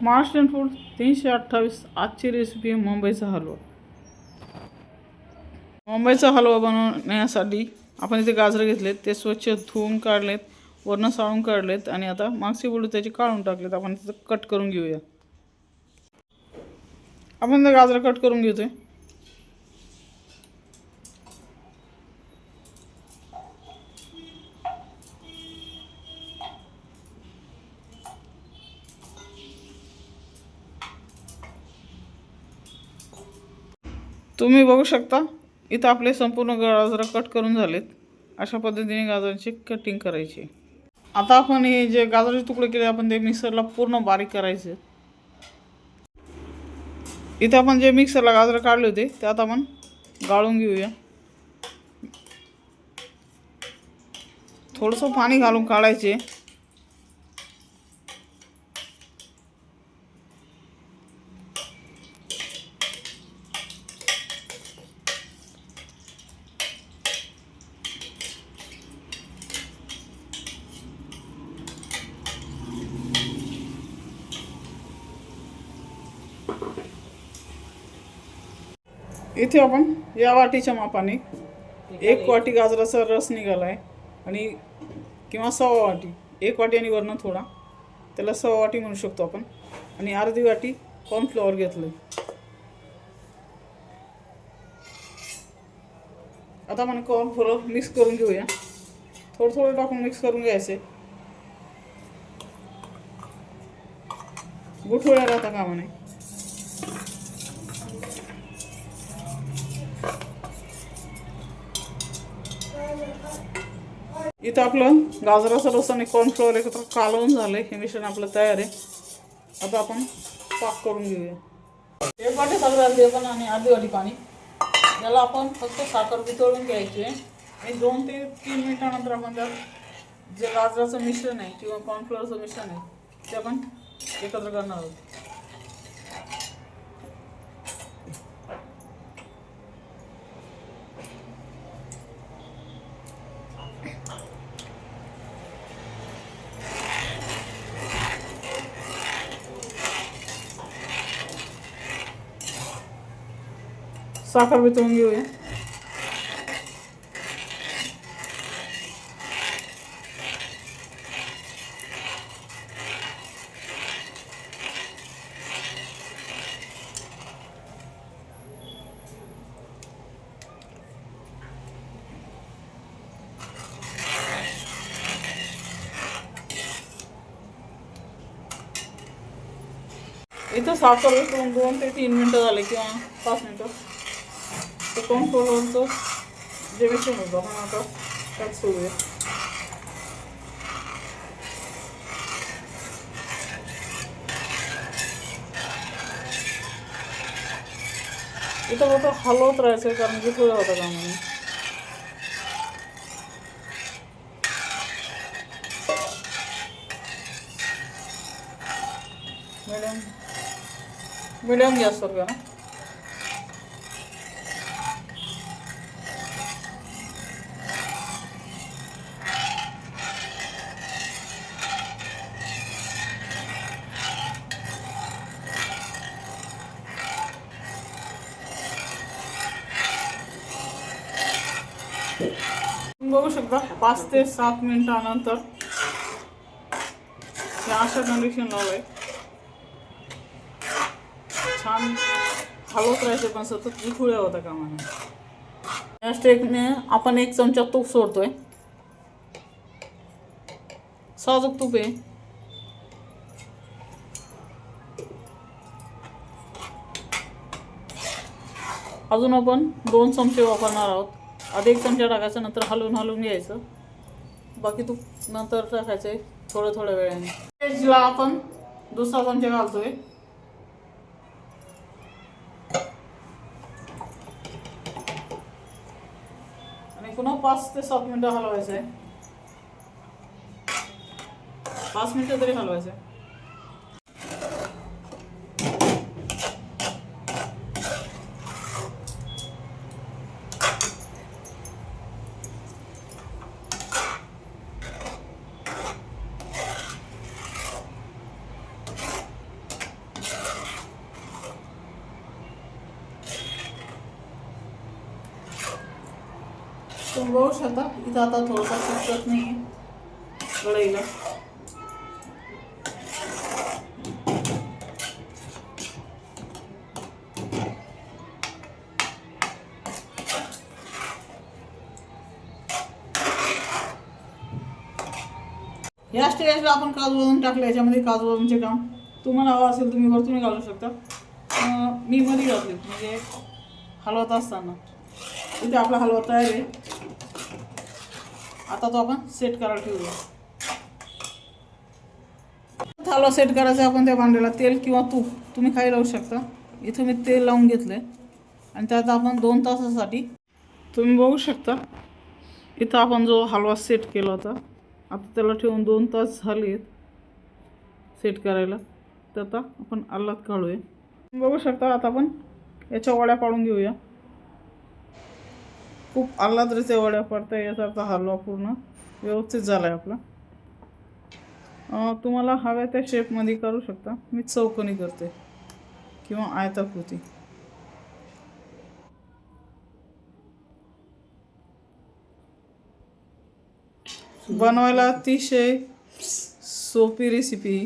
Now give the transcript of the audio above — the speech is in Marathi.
महाराष्ट्रीयन फूड 328. आजची रेसिपी आहे मुंबईचा हलवा. मुंबईचा हलवा बनवण्यासाठी आपण इथे गाजर घेतलेत, ते स्वच्छ धुवून काढलेत, वरनं साळून काढलेत आणि आता मागचे बोलू त्याचे काढून टाकलेत. आपण तिथं कट करून घेऊया. आपण ते गाजर कट करून घेतोय. तुम्ही बघू शकता इथं आपले संपूर्ण गाजर कट करून झालेत. अशा पद्धतीने गाजराची कटिंग करायची. आता आपण हे जे गाजराचे तुकडे केले आपण ते मिक्सरला पूर्ण बारीक करायचे. इथे आपण जे मिक्सरला गाजर काढले होते त्यात आपण गाळून घेऊया. थोडंसं पाणी घालून काढायचे. इथे आपण या वाटीच्या मापाने 1 वाटी गाजराचा रस निघाला आहे आणि किंवा 1.25 वाटी, 1 वाटी आणि वरनं थोडा, त्याला 1.25 वाटी म्हणू शकतो आपण. आणि अर्धी वाटी कॉर्नफ्लॉवर घेतलं. आता आपण कॉर्नफ्लॉवर मिक्स करून घेऊया. थोडं थोडं टाकून मिक्स करून घ्यायचे. गुठळ्या राहता कामा नये. इथं आपलं गाजराचा रस आणि कॉर्नफ्लॉवर एकत्र कालवून झालंय. हे मिश्रण आपलं तयार आहे. आता आपण पाक करून घेऊया. 1 वाटी साखर घालते आपण आणि अर्धी वाटी पाणी. याला आपण फक्त साखर वितळून घ्यायची आहे आणि 2 ते 3 मिनिटानंतर आपण त्यात जे गाजराचं मिश्रण आहे किंवा कॉर्नफ्लॉवरचं मिश्रण आहे ते आपण एकत्र करणार आहोत. साखर वितळून घेऊया. इथं साखर वितळून 2 ते 3 मिनटं झाले किंवा 5 मिनटं. तर कॉर्नफ्लॉवरचं जे मिश्रण होतं आपण आता त्यात सोडूया. इथं फक्त हलवत राहायचं कारण की थोडं होतं का म्हणून. मीडियम गॅसवर करा. बघू शकता 5 ते 7 मिनिटानंतर हे अशा कंडिशन लावलंय. छान हलवत राहायचे पण सतत विखुळ्या होता कामा नये. या स्टेपने आपण 1 चमचा तूप सोडतोय. साजूक तूप आहे. अजून आपण 2 चमचे वापरणार आहोत. आधी 1 चमचा टाकायचा, नंतर हलवून घ्यायचं. बाकी तूप नंतर टाकायचं थोड्या वेळाने. टेस्टला आपण 2 चमचा घालतोय. आणि पुन्हा 5 ते 7 मिनिटं हलवायचं आहे. 5 मिनिटं तरी हलवायचं आहे. तुम्ही बघू शकता इथं आता थोडासा शिकत नाही कढईला. या स्टेजला आपण काजू बदाम टाकले. याच्यामध्ये काजू बदामचे काम तुम्हाला हवं असेल तुम्ही वरतून घालू शकता. मी मध्ये घातले म्हणजे हलवत असताना. इथे आपला हलवा तयार आहे. आता तो आपण सेट करायला ठेवूया. हलवा सेट करायचा आपण त्या भांड्याला तेल किंवा तूप तुम्ही काही लावू शकता. इथं मी तेल लावून घेतलंय आणि त्यात आपण 2 तासासाठी तुम्ही बघू शकता. इथं आपण जो हलवा सेट केला होता आता त्याला ठेवून 2 तास झालेत सेट करायला. तर आता आपण आल्लात काढूया. बघू शकता आता आपण याच्या वड्या पाडून घेऊया. खूप आल्लादरीच्या वड्या पडताय. याचा अर्थ हलवा पूर्ण व्यवस्थित झाला आहे आपला. तुम्हाला हव्या त्या शेपमध्ये करू शकता. मी चौकोनी करते किंवा आयताकृती. बनवायला अतिशय सोपी रेसिपी.